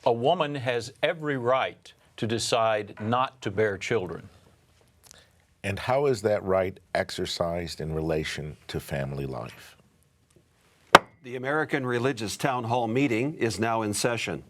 A woman has every right to decide not to bear children. And how is that right exercised in relation to family life? The American Religious Town Hall meeting is now in session.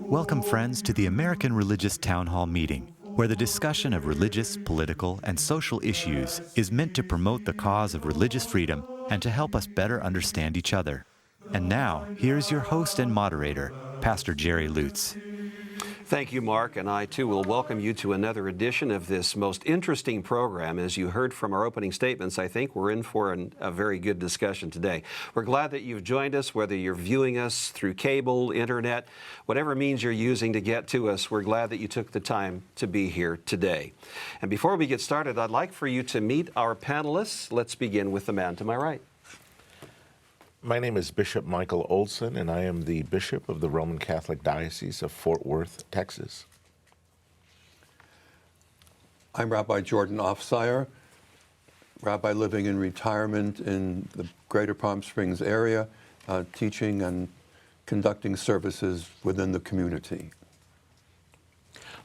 Welcome, friends, to the American Religious Town Hall meeting, where the discussion of religious, political, and social issues is meant to promote the cause of religious freedom and to help us better understand each other. And now, here's your host and moderator, Pastor Jerry Lutz. Thank you, Mark, and I too will welcome you to another edition of this most interesting program. As you heard from our opening statements, I think we're in for a very good discussion today. We're glad that you've joined us, whether you're viewing us through cable, internet, whatever means you're using to get to us. We're glad that you took the time to be here today. And before we get started, I'd like for you to meet our panelists. Let's begin with the man to my right. My name is Bishop Michael Olson, and I am the Bishop of the Roman Catholic Diocese of Fort Worth, Texas. I'm Rabbi Jordan Ofsire, rabbi living in retirement in the Greater Palm Springs area, teaching and conducting services within the community.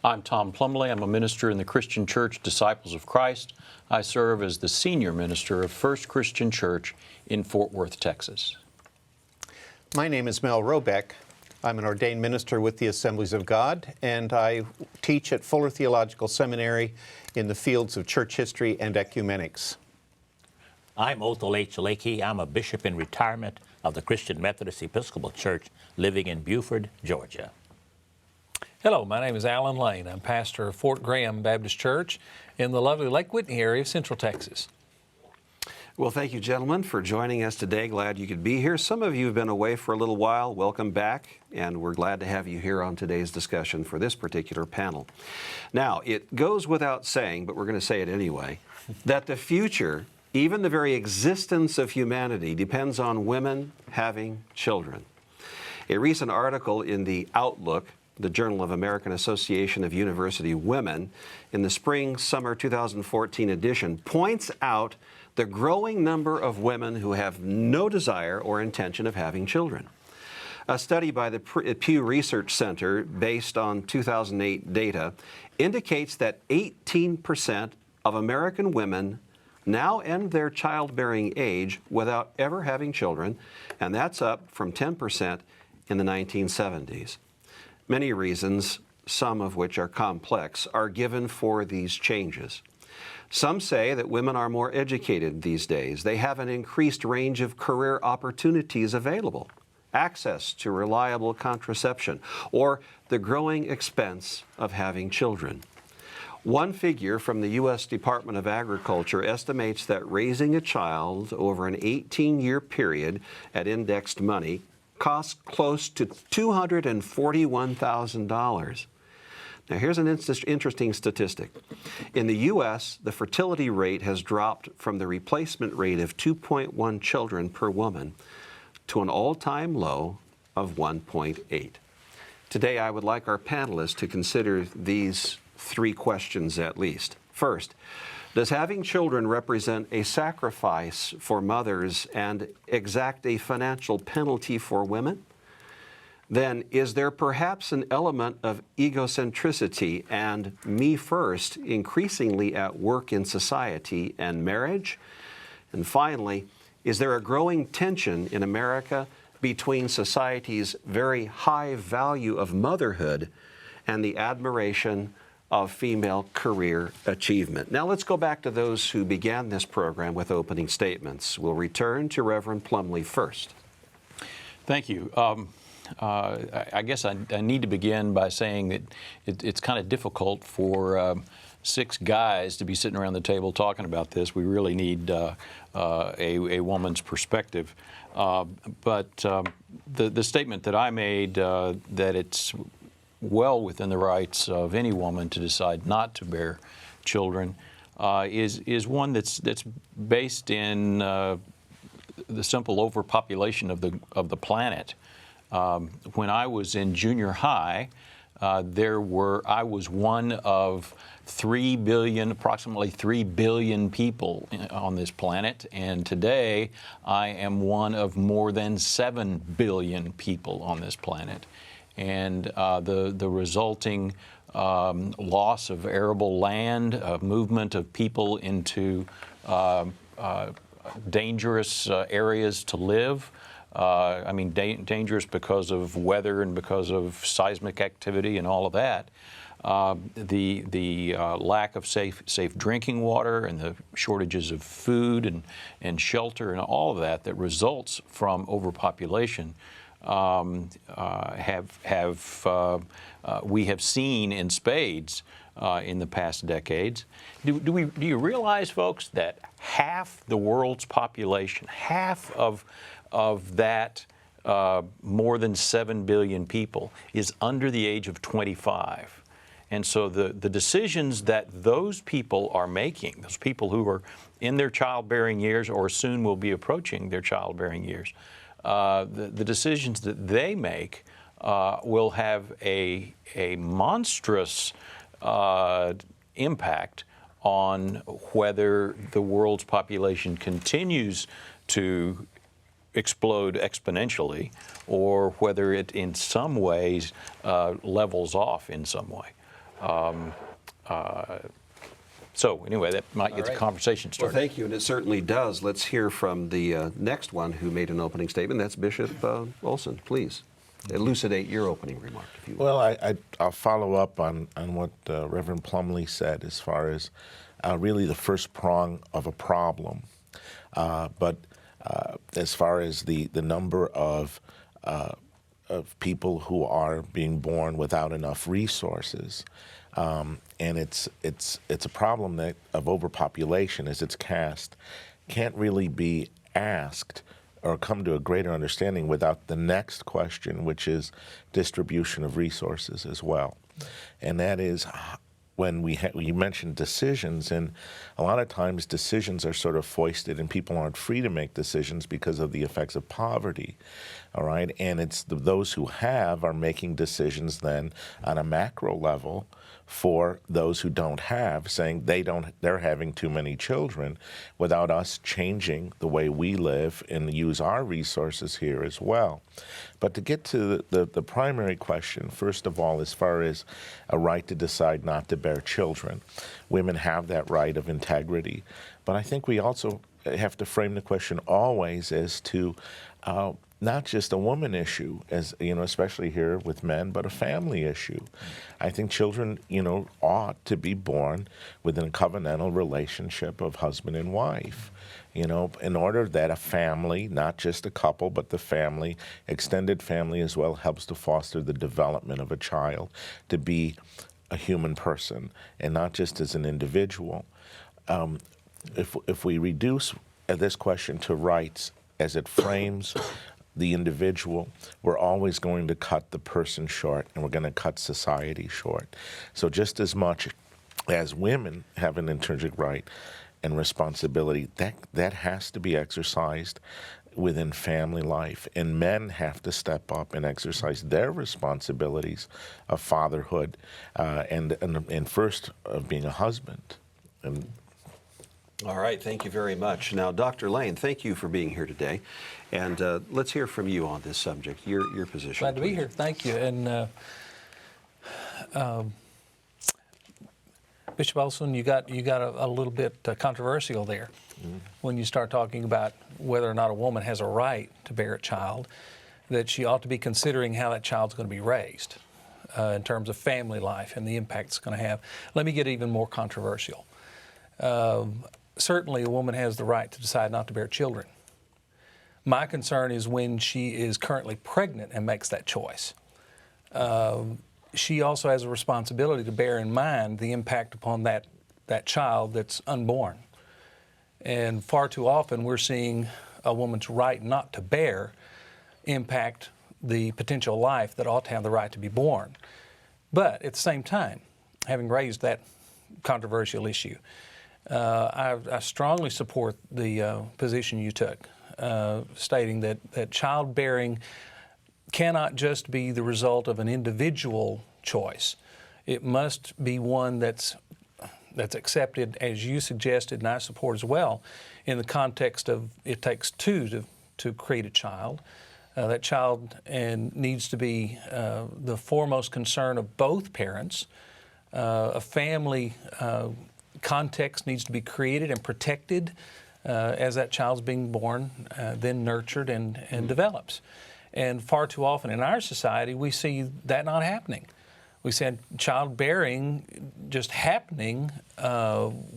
I'm Tom Plumley. I'm a minister in the Christian Church Disciples of Christ. I serve as the senior minister of First Christian Church in Fort Worth, Texas. My name is Mel Robeck. I'm an ordained minister with the Assemblies of God, and I teach at Fuller Theological Seminary in the fields of church history and ecumenics. I'm Othel H. Lakey. I'm a bishop in retirement of the Christian Methodist Episcopal Church living in Buford, Georgia. Hello, my name is Alan Lane. I'm pastor of Fort Graham Baptist Church in the lovely Lake Whitney area of Central Texas. Well, thank you, gentlemen, for joining us today. Glad you could be here. Some of you have been away for a little while. Welcome back, and we're glad to have you here on today's discussion for this particular panel. Now, it goes without saying, but we're going to say it anyway, that the future, even the very existence of humanity, depends on women having children. A recent article in the Outlook, the Journal of American Association of University Women, in the spring-summer 2014 edition, points out the growing number of women who have no desire or intention of having children. A study by the Pew Research Center, based on 2008 data, indicates that 18% of American women now end their childbearing age without ever having children, and that's up from 10% in the 1970s. Many reasons, some of which are complex, are given for these changes. Some say that women are more educated these days. They have an increased range of career opportunities available, access to reliable contraception, or the growing expense of having children. One figure from the U.S. Department of Agriculture estimates that raising a child over an 18-year period at indexed money costs close to $241,000. Now, here's an interesting statistic. In the U.S., the fertility rate has dropped from the replacement rate of 2.1 children per woman to an all-time low of 1.8. Today, I would like our panelists to consider these three questions at least. First, does having children represent a sacrifice for mothers and exact a financial penalty for women? Then, is there perhaps an element of egocentricity and me first increasingly at work in society and marriage? And finally, is there a growing tension in America between society's very high value of motherhood and the admiration of female career achievement? Now let's go back to those who began this program with opening statements. We'll return to Reverend Plumley first. Thank you. I guess I need to begin by saying that it's kind of difficult for six guys to be sitting around the table talking about this. We really need a woman's perspective. But the statement that I made, that it's well within the rights of any woman to decide not to bear children, is one that's based in the simple overpopulation of the planet. When I was in junior high, I was one of 3 billion, approximately 3 billion people on this planet, and today I am one of more than 7 billion people on this planet. And the resulting loss of arable land, movement of people into dangerous areas to live. I mean, dangerous because of weather and because of seismic activity and all of that. The lack of safe drinking water and the shortages of food and shelter and all of that results from overpopulation we have seen in spades in the past decades. Do you realize, folks, that half the world's population, half of that more than 7 billion people, is under the age of 25? And so the decisions that those people are making, those people who are in their childbearing years or soon will be approaching their childbearing years, the decisions that they make will have a monstrous impact on whether the world's population continues to explode exponentially or whether it in some ways levels off in some way. So anyway, that might get the conversation started. Well, thank you, and it certainly does. Let's hear from the next one who made an opening statement. That's Bishop Olson. Please elucidate your opening remark, if you will. Well, I'll follow up on what Reverend Plumley said as far as really the first prong of a problem. But as far as the number of people who are being born without enough resources, and it's a problem that of overpopulation as it's cast can't really be asked or come to a greater understanding without the next question, which is distribution of resources as well. And that is when you mentioned decisions, and a lot of times decisions are sort of foisted and people aren't free to make decisions because of the effects of poverty, all right? And it's those who have are making decisions then on a macro level for those who don't have, saying they're having too many children without us changing the way we live and use our resources here as well. But to get to the primary question, first of all, as far as a right to decide not to bear children, women have that right of integrity. But I think we also have to frame the question always as to not just a woman issue, as you know, especially here with men, but a family issue. I think children, ought to be born within a covenantal relationship of husband and wife. In order that a family, not just a couple, but the family, extended family as well, helps to foster the development of a child to be a human person and not just as an individual. If we reduce this question to rights as it frames the individual, we're always going to cut the person short, and we're going to cut society short. So just as much as women have an intrinsic right and responsibility, that has to be exercised within family life, and men have to step up and exercise their responsibilities of fatherhood and first of being a husband. All right, thank you very much. Now, Dr. Lane, thank you for being here today. And let's hear from you on this subject, your position. Glad to be here. Thank you. And Bishop Olson, you got a little bit controversial there when you start talking about whether or not a woman has a right to bear a child, that she ought to be considering how that child's going to be raised in terms of family life and the impact it's going to have. Let me get even more controversial. Certainly, a woman has the right to decide not to bear children. My concern is when she is currently pregnant and makes that choice. She also has a responsibility to bear in mind the impact upon that child that's unborn. And far too often, we're seeing a woman's right not to bear impact the potential life that ought to have the right to be born. But at the same time, having raised that controversial issue, I strongly support the position you took, stating that childbearing cannot just be the result of an individual choice. It must be one that's accepted, as you suggested, and I support as well, in the context of it takes two to create a child. That child needs to be the foremost concern of both parents. A family context needs to be created and protected as that child's being born, then nurtured and develops. And far too often in our society, we see that not happening. We see childbearing just happening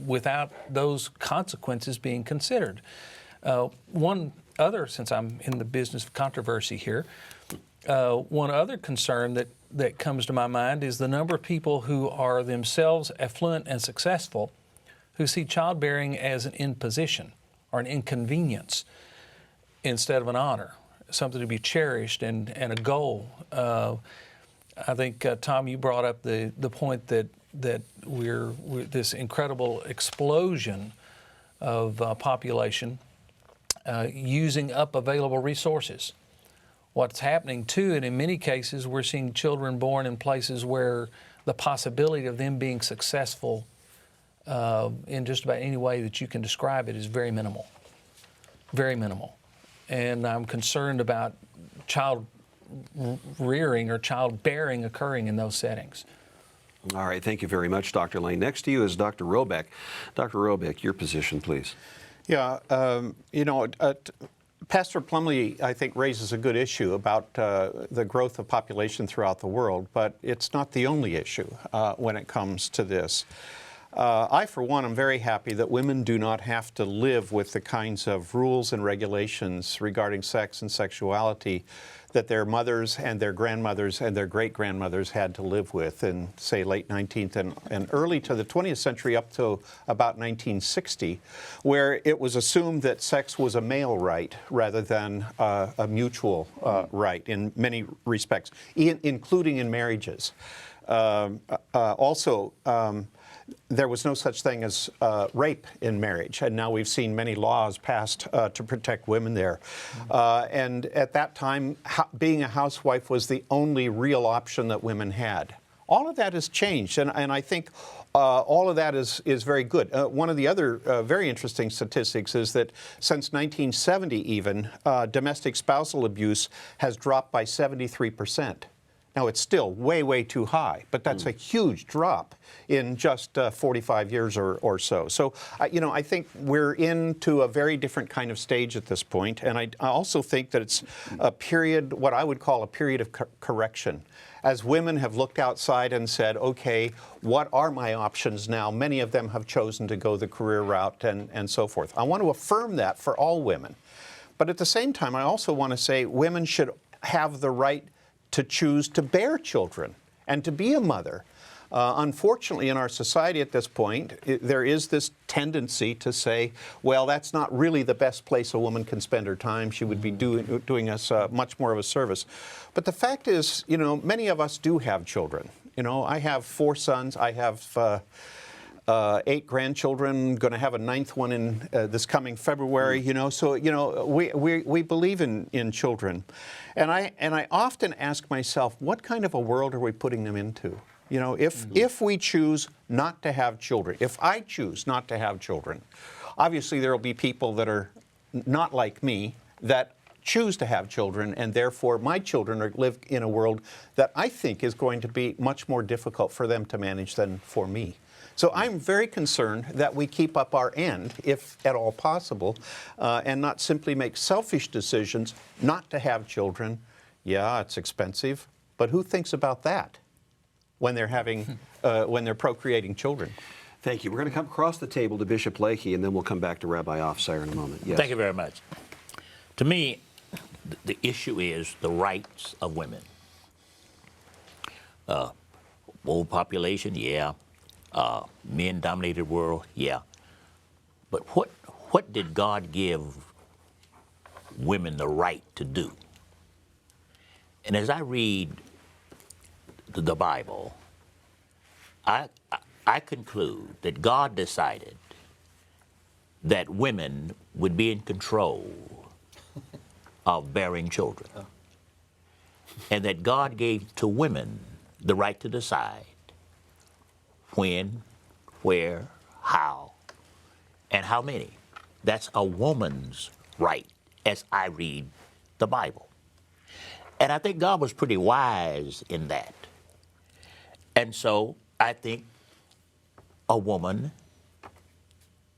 without those consequences being considered. One other, since I'm in the business of controversy here, one other concern that comes to my mind is the number of people who are themselves affluent and successful who see childbearing as an imposition or an inconvenience instead of an honor, something to be cherished and a goal. I think, Tom, you brought up the point that we're this incredible explosion of population using up available resources. What's happening too, and in many cases, we're seeing children born in places where the possibility of them being successful in just about any way that you can describe it is very minimal. Very minimal. And I'm concerned about child rearing or childbearing occurring in those settings. All right, thank you very much, Dr. Lane. Next to you is Dr. Robeck. Dr. Robeck, your position, please. Yeah, Pastor Plumlee, I think, raises a good issue about the growth of population throughout the world, but it's not the only issue when it comes to this. I, for one, am very happy that women do not have to live with the kinds of rules and regulations regarding sex and sexuality that their mothers and their grandmothers and their great-grandmothers had to live with in, say, late 19th and early to the 20th century up to about 1960, where it was assumed that sex was a male right rather than a mutual right in many respects, including in marriages. There was no such thing as rape in marriage, and now we've seen many laws passed to protect women there. And at that time, being a housewife was the only real option that women had. All of that has changed, and I think all of that is very good. One of the other very interesting statistics is that since 1970 even, domestic spousal abuse has dropped by 73%. Now, it's still way, way too high, but that's a huge drop in just 45 years or so. So, I think we're into a very different kind of stage at this point, and I also think that it's a period, what I would call a period of correction. As women have looked outside and said, okay, what are my options now? Many of them have chosen to go the career route and so forth. I want to affirm that for all women. But at the same time, I also want to say women should have the right to choose to bear children and to be a mother. Unfortunately, in our society at this point, there is this tendency to say, well, that's not really the best place a woman can spend her time. She would be doing us much more of a service. But the fact is, many of us do have children. I have 4 sons. I have 8 grandchildren, going to have a 9th one in this coming February, So, we believe in children. And I often ask myself, what kind of a world are we putting them into? If we choose not to have children, if I choose not to have children, obviously there will be people that are not like me that choose to have children, and therefore my children live in a world that I think is going to be much more difficult for them to manage than for me. So I'm very concerned that we keep up our end, if at all possible, and not simply make selfish decisions not to have children. Yeah, it's expensive, but who thinks about that when they're when they're procreating children? Thank you. We're going to come across the table to Bishop Lakey, and then we'll come back to Rabbi Officer in a moment. Yes. Thank you very much. To me, the issue is the rights of women. Old population, yeah. Men-dominated world, yeah. But what did God give women the right to do? And as I read the Bible, I conclude that God decided that women would be in control of bearing children, and that God gave to women the right to decide when, where, how, and how many. That's a woman's right, as I read the Bible. And I think God was pretty wise in that. And so I think a woman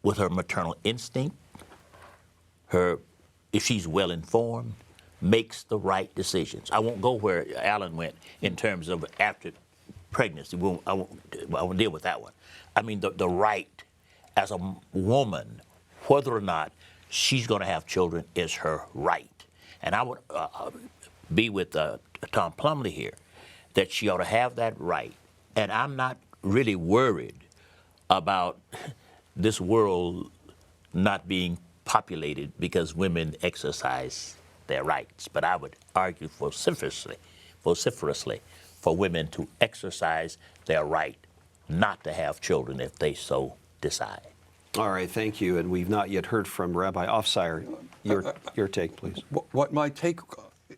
with her maternal instinct, if she's well informed, makes the right decisions. I won't go where Alan went in terms of after pregnancy. I won't deal with that one. I mean the right as a woman, whether or not she's going to have children is her right. And I would be with Tom Plumlee here, that she ought to have that right. And I'm not really worried about this world not being populated because women exercise their rights. But I would argue vociferously for women to exercise their right not to have children if they so decide. All right, thank you. And we've not yet heard from Rabbi Officer. Your take, please. What my take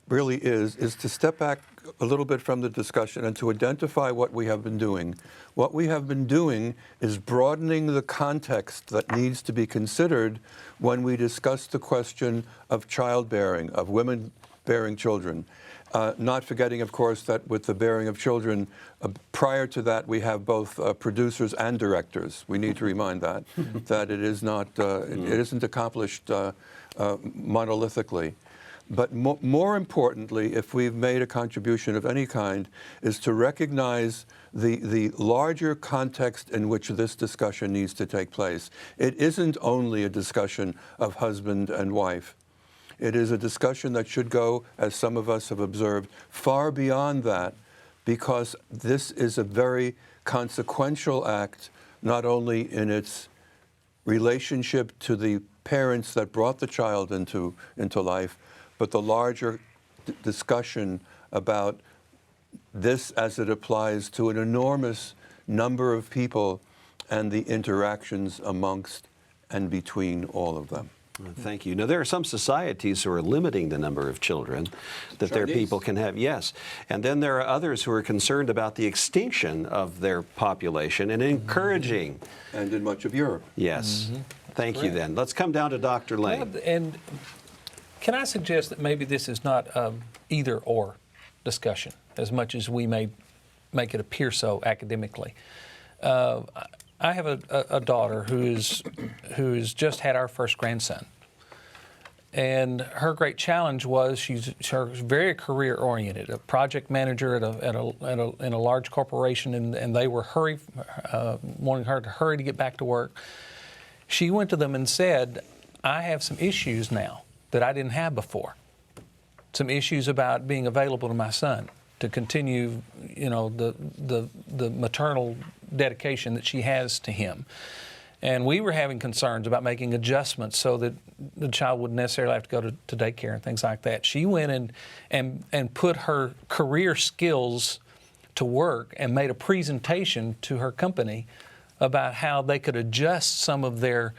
really is to step back a little bit from the discussion and to identify what we have been doing. What we have been doing is broadening the context that needs to be considered when we discuss the question of childbearing, of women bearing children. Not forgetting, of course, that with the bearing of children, prior to that, we have both producers and directors. We need to remind that it is not, it isn't accomplished monolithically. But more importantly, if we've made a contribution of any kind, is to recognize the larger context in which this discussion needs to take place. It isn't only a discussion of husband and wife. It is a discussion that should go, as some of us have observed, far beyond that, because this is a very consequential act, not only in its relationship to the parents that brought the child into life, but the larger discussion about this as it applies to an enormous number of people and the interactions amongst and between all of them. Thank you. Now, there are some societies who are limiting the number of children that their people can have. Yes. And then there are others who are concerned about the extinction of their population and encouraging. And in much of Europe. Yes. Thank you then. Let's come down to Dr. Lane. And can I suggest that maybe this is not either or discussion as much as we may make it appear so academically. I have a daughter who's just had our first grandson, and her great challenge was she's very career oriented, a project manager in a large corporation, and they were wanting her to hurry to get back to work. She went to them and said, "I have some issues now that I didn't have before. Some issues about being available to my son to continue, the maternal dedication that she has to him." And we were having concerns about making adjustments so that the child wouldn't necessarily have to go to daycare and things like that. She went and put her career skills to work and made a presentation to her company about how they could adjust some of their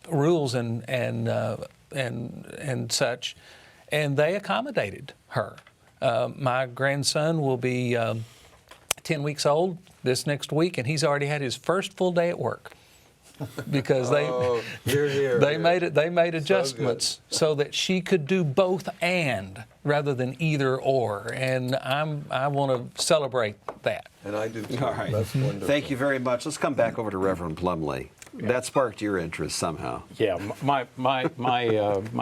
rules and such, and they accommodated her. My grandson will be 10 weeks old this next week, and he's already had his first full day at work because they made adjustments so that she could do both and rather than either or, and I want to celebrate that. And I do too. All right. That's wonderful. Thank you very much. Let's come back over to Reverend Plumlee. That sparked your interest somehow. Yeah, my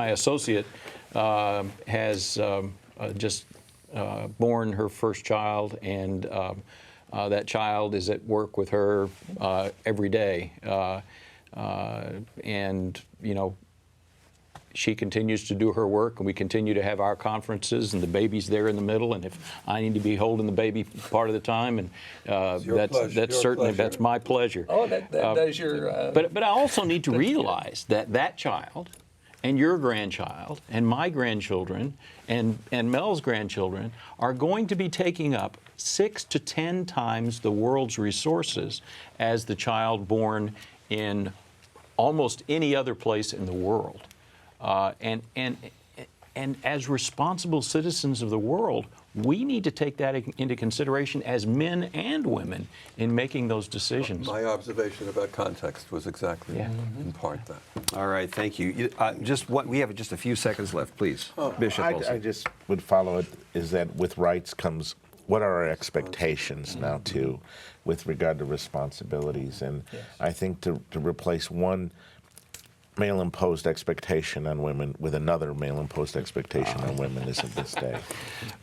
associate has just born her first child, and that child is at work with her every day, and she continues to do her work, and we continue to have our conferences, and the baby's there in the middle, and if I need to be holding the baby part of the time, and that's certainly that's my pleasure. Oh, that's your. But I also need to realize that child, and your grandchild, and my grandchildren, and Mel's grandchildren are going to be taking up 6 to 10 times the world's resources as the child born in almost any other place in the world. And as responsible citizens of the world, we need to take that into consideration as men and women in making those decisions. My observation about context was exactly in part that. All right, thank you. We have just a few seconds left, please. Bishop Olson. I just would follow it, is that with rights comes, what are our expectations now too, with regard to responsibilities? And I think to replace one male-imposed expectation on women with another male-imposed expectation on women isn't this day.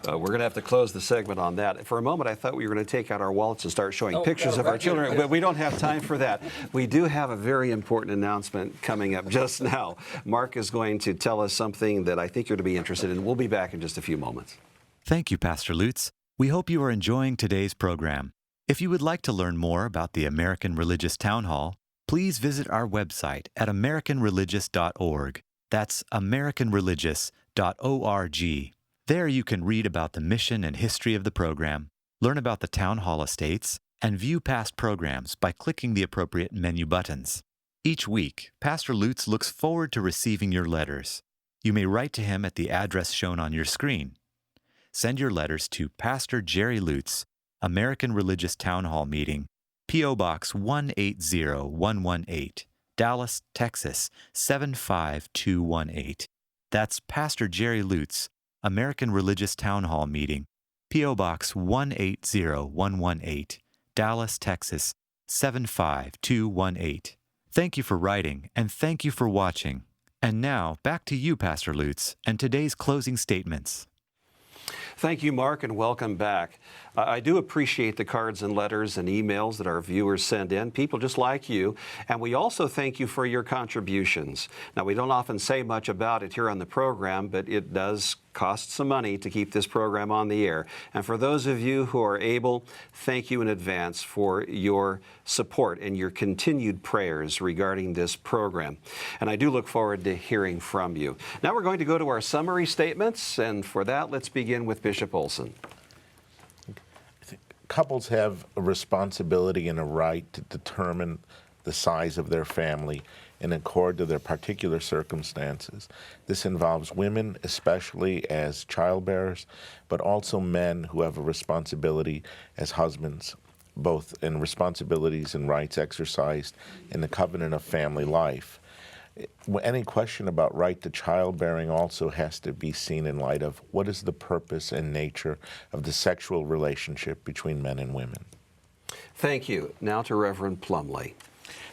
We're going to have to close the segment on that. For a moment, I thought we were going to take out our wallets and start showing pictures of our children, but we don't have time for that. We do have a very important announcement coming up just now. Mark is going to tell us something that I think you're to be interested in. We'll be back in just a few moments. Thank you, Pastor Lutz. We hope you are enjoying today's program. If you would like to learn more about the American Religious Town Hall, please visit our website at americanreligious.org. That's americanreligious.org. There you can read about the mission and history of the program, learn about the Town Hall estates, and view past programs by clicking the appropriate menu buttons. Each week, Pastor Lutz looks forward to receiving your letters. You may write to him at the address shown on your screen. Send your letters to Pastor Jerry Lutz, American Religious Town Hall Meeting, P.O. Box 180118, Dallas, Texas 75218. That's Pastor Jerry Lutz, American Religious Town Hall Meeting, P.O. Box 180118, Dallas, Texas 75218. Thank you for writing, and thank you for watching. And now, back to you, Pastor Lutz, and today's closing statements. Thank you, Mark, and welcome back. I do appreciate the cards and letters and emails that our viewers send in, people just like you, and we also thank you for your contributions. Now, we don't often say much about it here on the program, but it does cost some money to keep this program on the air. And for those of you who are able, thank you in advance for your support and your continued prayers regarding this program. And I do look forward to hearing from you. Now we're going to go to our summary statements, and for that, let's begin with Bishop Olson. Couples have a responsibility and a right to determine the size of their family in accord to their particular circumstances. This involves women, especially as childbearers, but also men who have a responsibility as husbands, both in responsibilities and rights exercised in the covenant of family life. Any question about right to childbearing also has to be seen in light of what is the purpose and nature of the sexual relationship between men and women. Thank you. Now to Reverend Plumley.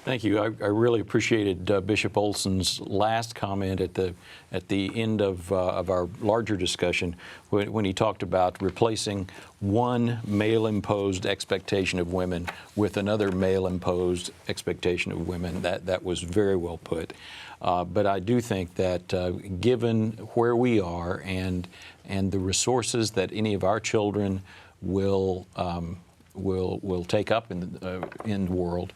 Thank you. I really appreciated Bishop Olson's last comment at the end of our larger discussion when he talked about replacing one male-imposed expectation of women with another male-imposed expectation of women. That was very well put. But I do think that given where we are and the resources that any of our children will take up in the world,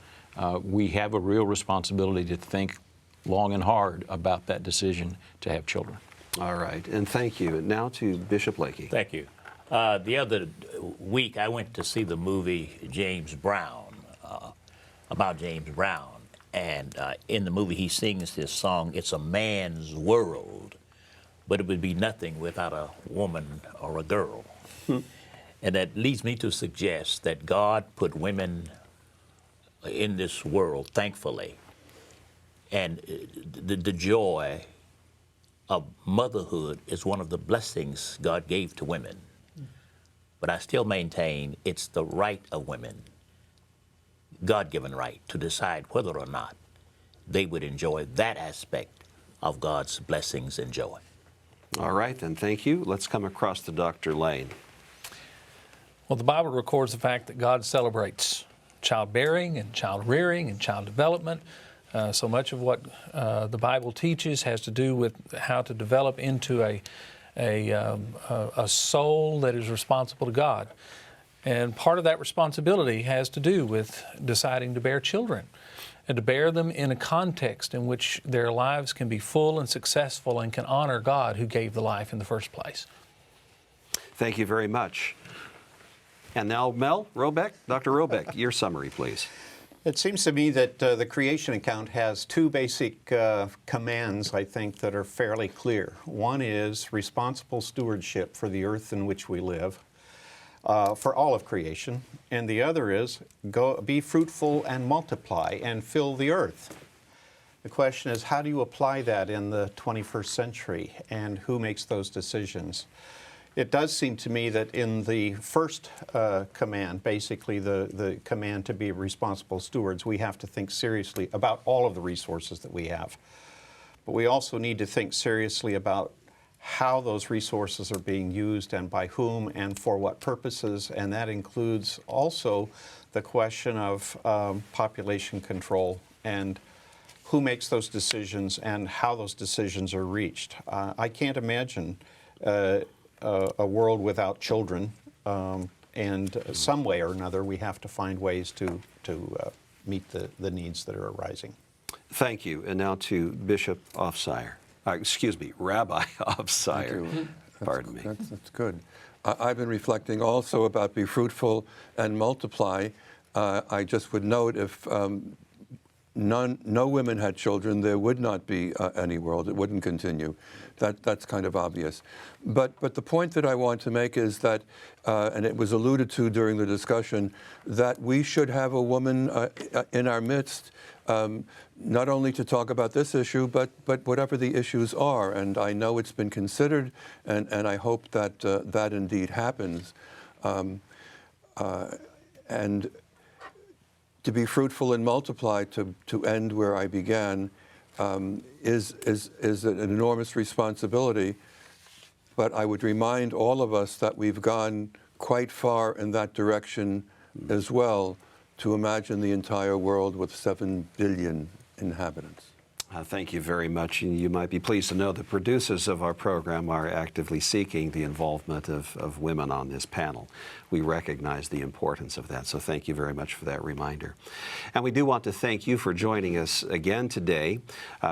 we have a real responsibility to think long and hard about that decision to have children. All right, and thank you. Now to Bishop Lakey. Thank you. The other week, I went to see the movie James Brown, about James Brown. And in the movie, he sings this song, "It's a man's world, but it would be nothing without a woman or a girl." And that leads me to suggest that God put women in this world, thankfully, and the joy of motherhood is one of the blessings God gave to women. But I still maintain it's the right of women, God-given right, to decide whether or not they would enjoy that aspect of God's blessings and joy. All right, then, thank you. Let's come across to Dr. Lane. Well, the Bible records the fact that God celebrates childbearing and child rearing and child development. So much of what the Bible teaches has to do with how to develop into a soul that is responsible to God. And part of that responsibility has to do with deciding to bear children and to bear them in a context in which their lives can be full and successful and can honor God who gave the life in the first place. Thank you very much. And now, Mel Robeck, Dr. Robeck, your summary, please. It seems to me that the creation account has two basic commands, I think, that are fairly clear. One is responsible stewardship for the earth in which we live, for all of creation, and the other is be fruitful and multiply and fill the earth. The question is, how do you apply that in the 21st century, and who makes those decisions? It does seem to me that in the first command, basically the command to be responsible stewards, we have to think seriously about all of the resources that we have. But we also need to think seriously about how those resources are being used and by whom and for what purposes, and that includes also the question of population control and who makes those decisions and how those decisions are reached. I can't imagine a world without children, and some way or another we have to find ways to meet the needs that are arising. Thank you. And now to Bishop Ofsire. Excuse me, Rabbi Ofsire. Pardon me. That's good. I've been reflecting also about be fruitful and multiply. I just would note if no women had children, there would not be any world. It wouldn't continue. That's kind of obvious. But the point that I want to make is that, and it was alluded to during the discussion, that we should have a woman in our midst, not only to talk about this issue, but whatever the issues are. And I know it's been considered, and I hope that that indeed happens. And to be fruitful and multiply, to end where I began, is an enormous responsibility. But I would remind all of us that we've gone quite far in that direction as well, to imagine the entire world with 7 billion inhabitants. Thank you very much. And you might be pleased to know the producers of our program are actively seeking the involvement of women on this panel. We recognize the importance of that, so thank you very much for that reminder. And we do want to thank you for joining us again today.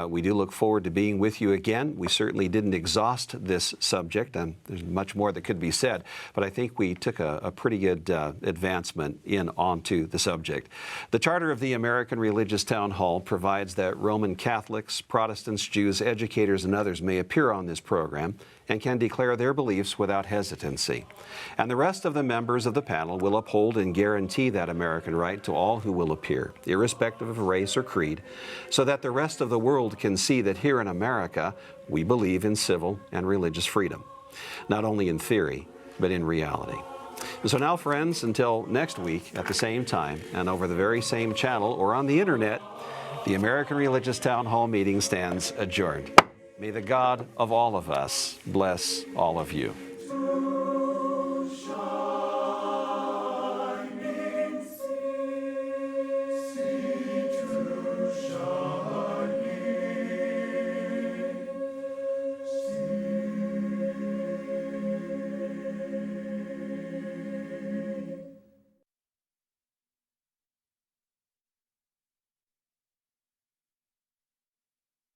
We do look forward to being with you again. We certainly didn't exhaust this subject, and there's much more that could be said, but I think we took a pretty good advancement onto the subject. The Charter of the American Religious Town Hall provides that Roman Catholics, Protestants, Jews, educators, and others may appear on this program and can declare their beliefs without hesitancy. And the rest of the members of the panel will uphold and guarantee that American right to all who will appear, irrespective of race or creed, so that the rest of the world can see that here in America, we believe in civil and religious freedom, not only in theory, but in reality. And so now, friends, until next week at the same time and over the very same channel or on the internet, the American Religious Town Hall meeting stands adjourned. May the God of all of us bless all of you.